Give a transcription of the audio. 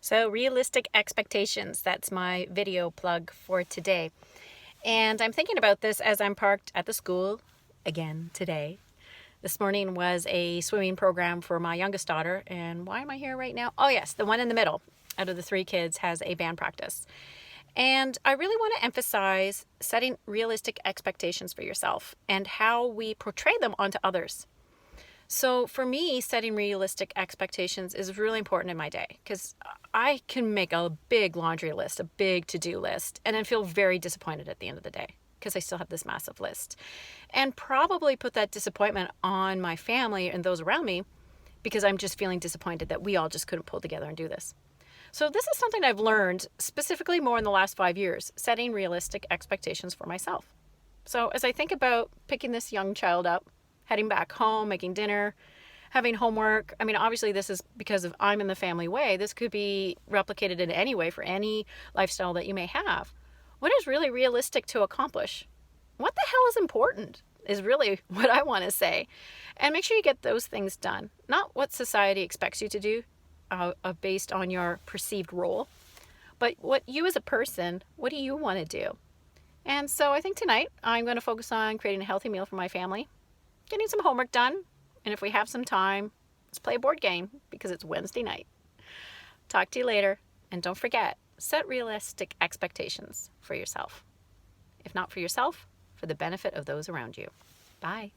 So realistic expectations, that's my video plug for today. And I'm thinking about this as I'm parked at the school again today. This morning was a swimming program for my youngest daughter. And why am I here right now? Oh yes, the one in the middle out of the three kids has a band practice. And I really want to emphasize setting realistic expectations for yourself and how we portray them onto others. So for me, setting realistic expectations is really important in my day because I can make a big laundry list, a big to-do list, and then feel very disappointed at the end of the day because I still have this massive list. And probably put that disappointment on my family and those around me because I'm just feeling disappointed that we all just couldn't pull together and do this. So this is something I've learned specifically more in the last 5 years, setting realistic expectations for myself. So as I think about picking this young child up, heading back home, making dinner, having homework. I mean, obviously this is because of I'm in the family way. This could be replicated in any way for any lifestyle that you may have. What is really realistic to accomplish? What the hell is important is really what I want to say. And make sure you get those things done. Not what society expects you to do based on your perceived role, but what you as a person, what do you want to do? And so I think tonight I'm going to focus on creating a healthy meal for my family, getting some homework done, and if we have some time, let's play a board game because it's Wednesday night. Talk to you later, and don't forget, set realistic expectations for yourself. If not for yourself, for the benefit of those around you. Bye.